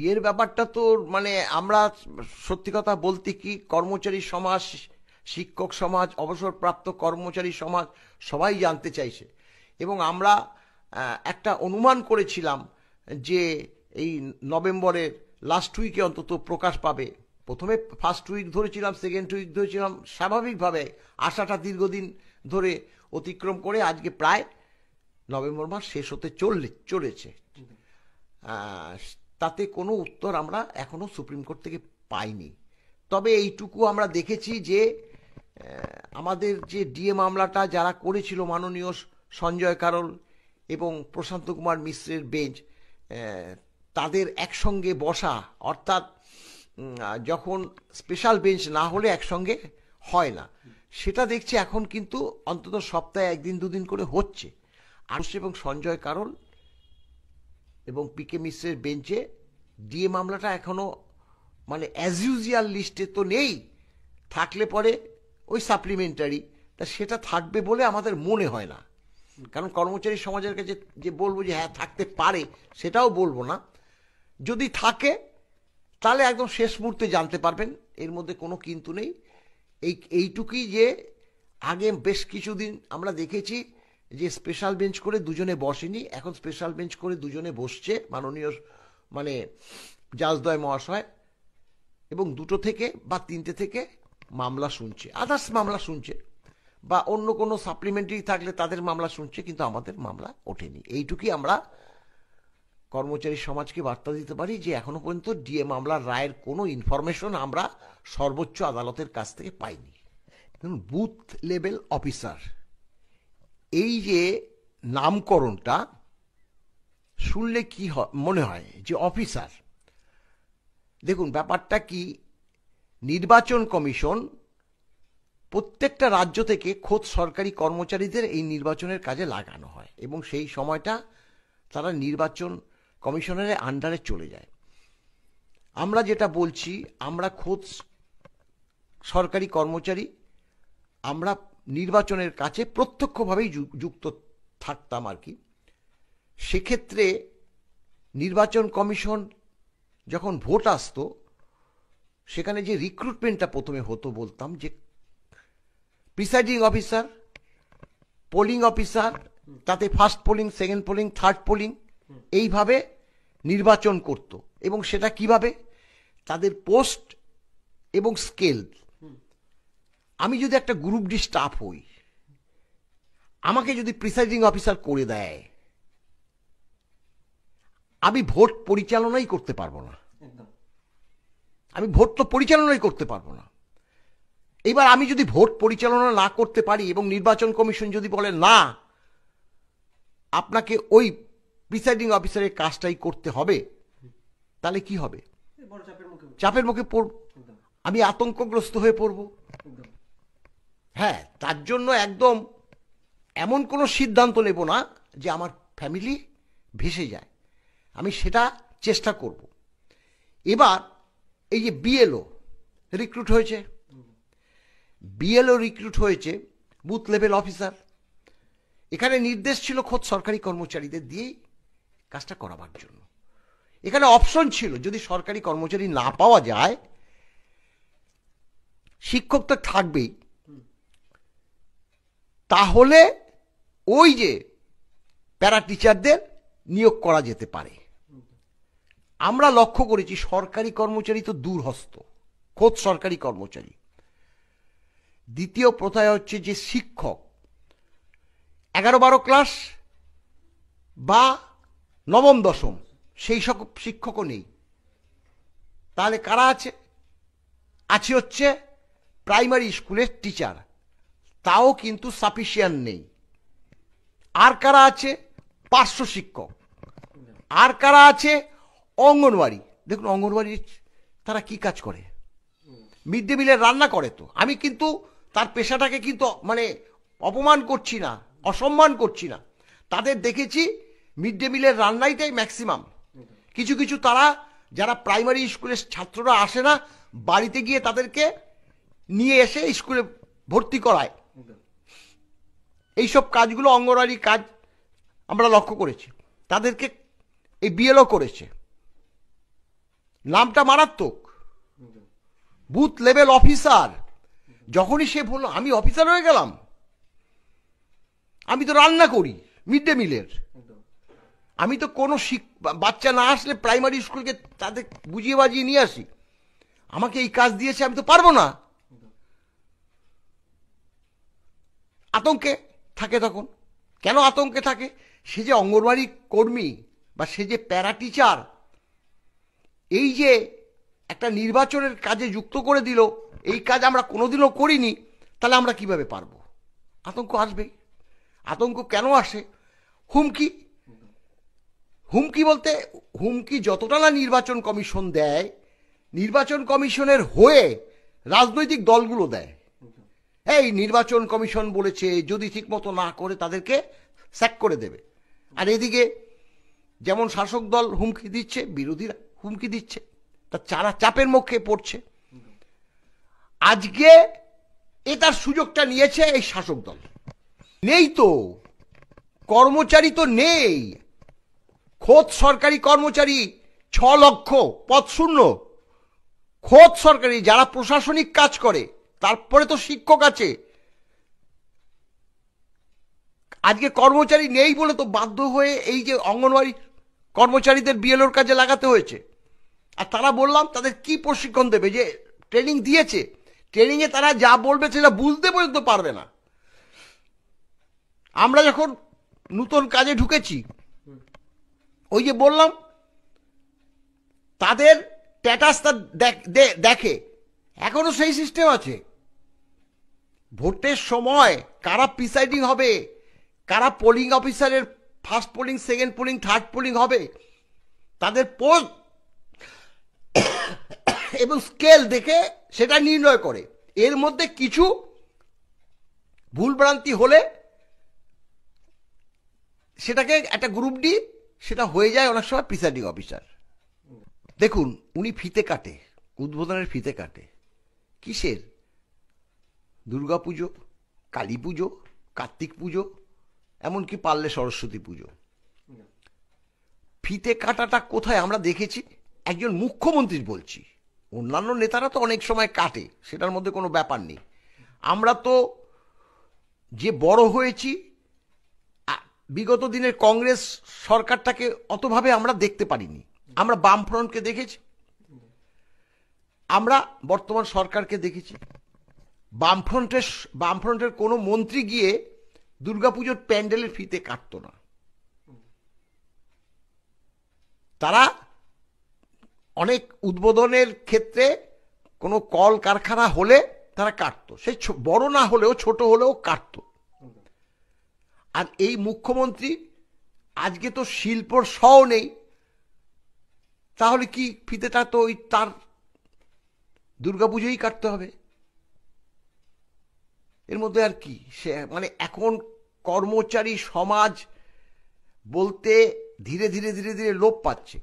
এর ব্যাপারটা তো মানে আমরা সত্যি কথা বলতে কি কর্মচারী সমাজ, শিক্ষক সমাজ, অবসরপ্রাপ্ত কর্মচারী সমাজ সবাই জানতে চাইছে। এবং আমরা একটা অনুমান করেছিলাম যে এই নভেম্বরের লাস্ট উইকে অন্তত প্রকাশ পাবে। প্রথমে ফার্স্ট উইক ধরেছিলাম, সেকেন্ড উইক ধরেছিলাম, স্বাভাবিকভাবে আশাটা দীর্ঘদিন ধরে অতিক্রম করে আজকে প্রায় নভেম্বর মাস শেষ হতে চলেছে। আহ, তাতে কোনো উত্তর আমরা এখনো সুপ্রিম কোর্ট থেকে পাইনি। তবে এইটুকু আমরা দেখেছি যে আমাদের যে ডিএ মামলাটা যারা করেছিল মাননীয় সঞ্জয় কারোল এবং প্রশান্ত কুমার মিশ্রের বেঞ্চ, তাদের একসঙ্গে বসা, অর্থাৎ যখন স্পেশাল বেঞ্চ না হলে একসঙ্গে হয় না, সেটা দেখছি এখন কিন্তু অন্তত সপ্তাহে একদিন দুদিন করে হচ্ছে। আরুষ এবং সঞ্জয় কারোল এবং পিকে মিশ্রের বেঞ্চে ডিএ মামলাটা এখনো মানে অ্যাজ ইউজুয়াল লিস্টে তো নেই, থাকলে পরে ওই সাপ্লিমেন্টারি, তা সেটা থাকবে বলে আমাদের মনে হয় না। কারণ কর্মচারী সমাজের কাছে যে বলবো যে হ্যাঁ থাকতে পারে সেটাও বলবো না। যদি থাকে তাহলে একদম শেষ মুহূর্তে জানতে পারবেন, এর মধ্যে কোনো কিন্তু নেই। এইটুকুই যে আগে বেশ কিছুদিন আমরা দেখেছি যে স্পেশাল বেঞ্চ করে দুজনে বসেনি, এখন স্পেশাল বেঞ্চ করে দুজনে বসছে মাননীয় মানে জাজদ্বয় মহাশয়, এবং দুটো থেকে বা তিনটে থেকে মামলা শুনছে, আদার্স মামলা শুনছে, বা অন্য কোনো সাপ্লিমেন্টারি থাকলে তাদের মামলা শুনছে, কিন্তু আমাদের মামলা ওঠেনি। এইটুকুই আমরা কর্মচারী সমাজকে বার্তা দিতে পারি যে এখনো পর্যন্ত ডিএ মামলার রায়ের কোনো ইনফরমেশন আমরা সর্বোচ্চ আদালতের কাছ থেকে পাইনি। বুথ লেভেল অফিসার, এই যে নামকরণটা শুনলে কি মনে হয় যে অফিসার? দেখুন ব্যাপারটা কি, নির্বাচন কমিশন প্রত্যেকটা রাজ্য থেকে খোদ সরকারি কর্মচারীদের এই নির্বাচনের কাজে লাগানো হয় এবং সেই সময়টা তারা নির্বাচন কমিশনের আন্ডারে চলে যায়। আমরা যেটা বলছি, আমরা খোদ সরকারি কর্মচারী, আমরা নির্বাচনের কাছে প্রত্যক্ষভাবেই যুক্ত থাকতাম আর কি। সেক্ষেত্রে নির্বাচন কমিশন যখন ভোট আসতো, সেখানে যে রিক্রুটমেন্টটা প্রথমে হতো, বলতাম যে প্রিসাইডিং অফিসার, পোলিং অফিসার, তাতে first polling, second polling, third polling, এইভাবে নির্বাচন করত। এবং সেটা কিভাবে, তাদের পোস্ট এবং স্কেল। আমি যদি একটা গ্রুপ ডি স্টাফ হই, আমাকে যদি প্রিসাইডিং অফিসার করে দেয়, আমি ভোট পরিচালনাই করতে পারবো না। আমি ভোট তো পরিচালনাই করতে পারবো না। এবার আমি যদি ভোট পরিচালনা না করতে পারি এবং নির্বাচন কমিশন যদি বলে না আপনাকে ওই প্রিসাইডিং অফিসারের কাজটাই করতে হবে, তাহলে কি হবে? চাপের মুখে পড়ব, আমি আতঙ্কগ্রস্ত হয়ে পড়ব। হ্যাঁ, তার জন্য একদম এমন কোনো সিদ্ধান্ত নেব না যে আমার ফ্যামিলি ভেসে যায়, আমি সেটা চেষ্টা করব। এবার এই যে বিএলও রিক্রুট হয়েছে, বুথ লেভেল অফিসার, এখানে নির্দেশ ছিল খোদ সরকারি কর্মচারীদের দিয়েই কাজটা করাবার জন্য। এখানে অপশন ছিল, যদি সরকারি কর্মচারী না পাওয়া যায়, শিক্ষক তো থাকবেই, তাহলে ওই যে প্যারা টিচারদের নিয়োগ করা যেতে পারে। আমরা লক্ষ্য করেছি সরকারি কর্মচারী তো দূরহস্ত, খোদ সরকারি কর্মচারী। দ্বিতীয় প্রথায় হচ্ছে যে শিক্ষক 11-12 ক্লাস বা নবম দশম, সেই সব শিক্ষকও নেই। তাহলে কারা আছে? আছে হচ্ছে প্রাইমারি স্কুলের টিচার, তাও কিন্তু সাফিসিয়েন্ট নেই। আর কারা আছে? পার্শ্ব শিক্ষক। আর কারা আছে? অঙ্গনওয়াড়ি। দেখুন অঙ্গনওয়াড়ি তারা কি কাজ করে? মিড ডে মিলের রান্না করে। তো আমি কিন্তু তার পেশাটাকে কিন্তু মানে অপমান করছি না, অসম্মান করছি না। তাদের দেখেছি মিড ডে মিলের রান্নাইটাই ম্যাক্সিমাম। কিছু কিছু তারা যারা প্রাইমারি স্কুলের ছাত্ররা আসে না, বাড়িতে গিয়ে তাদেরকে নিয়ে এসে স্কুলে ভর্তি করায়। এইসব কাজগুলো অঙ্গনওয়াড়ি কাজ আমরা লক্ষ্য করেছি। তাদেরকে এই বিএলও করেছে। নামটা মারাত্মক। Booth level officer. যখনই সে বললো আমি অফিসার হয়ে গেলাম, আমি তো রান্না করি মিড ডে মিলের, আমি তো কোনো বাচ্চা না আসলে প্রাইমারি স্কুলকে তাদের বুঝিয়ে বাজিয়ে নিয়ে আসি, আমাকে এই কাজ দিয়েছে, আমি তো পারবো না। আতঙ্কে থাকে তখন। কেন আতঙ্কে থাকে? সে যে অঙ্গনওয়াড়ি কর্মী বা সে যে প্যারা টিচার, এই যে একটা নির্বাচনের কাজে যুক্ত করে দিল, এই কাজ আমরা কোনোদিনও করিনি, তাহলে আমরা কিভাবে পারবো? আতঙ্ক আসবে। আতঙ্ক কেন আসে? হুমকি। হুমকি বলতে হুমকি যতটা না নির্বাচন কমিশন দেয়, নির্বাচন কমিশনের হয়ে রাজনৈতিক দলগুলো দেয়। এই নির্বাচন কমিশন বলেছে যদি ঠিক মতো না করে তাদেরকে স্যাক করে দেবে। আর এদিকে যেমন শাসক দল হুমকি দিচ্ছে, বিরোধীরা হুমকি দিচ্ছে, তা যারা চাপের মুখে পড়ছে। আজকে এটার সুযোগটা নিয়েছে এই শাসক দল। নেই তো কর্মচারী, তো নেই। খোদ সরকারি কর্মচারী 6 লক্ষ পদ শূন্য। খোদ সরকারি যারা প্রশাসনিক কাজ করে, তারপরে তো শিক্ষক আছে। আজকে কর্মচারী নেই বলে তো বাধ্য হয়ে এই যে অঙ্গনওয়াড়ি কর্মচারীদের বিএলওর কাজে লাগাতে হয়েছে। আর তারা বললাম তাদের কি প্রশিক্ষণ দেবে? যে ট্রেনিং দিয়েছে, ট্রেনিংয়ে তারা যা বলবে সেটা বুঝতে পর্যন্ত পারবে না। আমরা যখন নতুন কাজে ঢুকেছি, ওই যে বললাম তাদের স্ট্যাটাসটা দেখে, এখনো সেই সিস্টেম আছে। ভোটের সময় কারা প্রিসাইডিং হবে, কারা পোলিং অফিসারের first polling, second polling, third polling হবে, তাদের পোস্ট এবং স্কেল দেখে সেটা নির্ণয় করে। এর মধ্যে কিছু ভুলভ্রান্তি হলে সেটাকে একটা গ্রুপ ডি, সেটা হয়ে যায় অনেক সময় প্রিসাইডিং অফিসার। দেখুন, উনি ফিতে কাটে, উদ্বোধনের ফিতে কাটে। কিসের? দুর্গা পুজো, কালী পুজো, কার্তিক পুজো, এমনকি পারলে সরস্বতী পুজো। ফিতে কাটাটা কোথায় আমরা দেখেছি? একজন মুখ্যমন্ত্রীর বলছি। অন্যান্য নেতারা তো অনেক সময় কাটে, সেটার মধ্যে কোনো ব্যাপার নেই। আমরা তো যে বড় হয়েছি, বিগত দিনের কংগ্রেস সরকারটাকে অতভাবে আমরা দেখতে পারিনি। আমরা বামফ্রন্টকে দেখেছি, আমরা বর্তমান সরকারকে দেখেছি। বামফ্রন্টের কোনো মন্ত্রী গিয়ে দুর্গাপুজোর প্যান্ডেলের ফিতে কাটত না। তারা অনেক উদ্বোধনের ক্ষেত্রে কোনো কল কারখানা হলে তারা কাটতো, সে বড় না হলেও ছোট হলেও কাটতো। আর এই মুখ্যমন্ত্রী আজকে তো শিল্পর শও নেই, তাহলে কি ফিতেটা তো ওই তার দুর্গাপুজোই কাটতে হবে। এর মধ্যে আর কি, সে মানে এখন কর্মচারী সমাজ বলতে ধীরে ধীরে ধীরে ধীরে লোপ পাচ্ছে।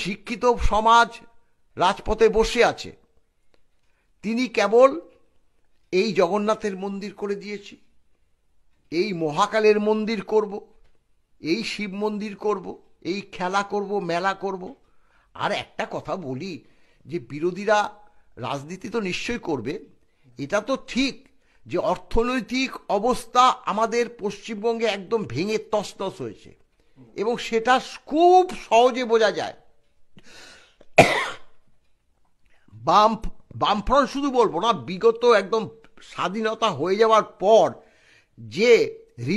শিক্ষিত সমাজ রাজপথে বসে আছে। তিনি কেবল এই জগন্নাথের মন্দির করে দিয়েছি, এই মহাকালের মন্দির করব, এই শিব মন্দির করব, এই খেলা করব, মেলা করব। আর একটা কথা বলি, যে বিরোধীরা রাজনীতি তো নিশ্চয়ই করবে, এটা তো ঠিক যে অর্থনৈতিক অবস্থা আমাদের পশ্চিমবঙ্গে একদম ভেঙে তছনছ হয়েছে, এবং সেটা খুব সহজে বোঝা যায়। বামফ্রন্ট শুধু বলবো না, বিগত একদম স্বাধীনতা হয়ে যাওয়ার পর যে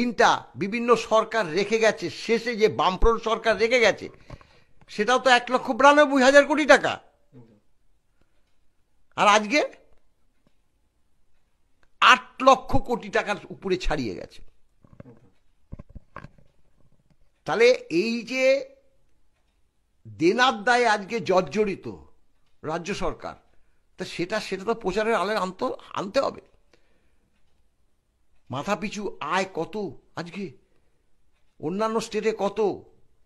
ঋণটা বিভিন্ন সরকার রেখে গেছে, শেষে যে বামফ্রন্ট সরকার রেখে গেছে, সেটাও তো 1,92,000 কোটি টাকা। আর আজকে 8 লক্ষ কোটি টাকার উপরে ছাড়িয়ে গেছে। তাহলে এই যে দেনার দায়ে আজকে জর্জরিত রাজ্য সরকার, তা সেটা তো প্রচারের আলে আনতে হবে। মাথাপিছু আয় কত আজকে, অন্যান্য স্টেটে কত,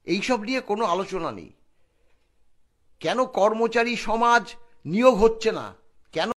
এইসব নিয়ে কোনো আলোচনা নেই। কেন কর্মচারী সমাজ নিয়োগ হচ্ছে না?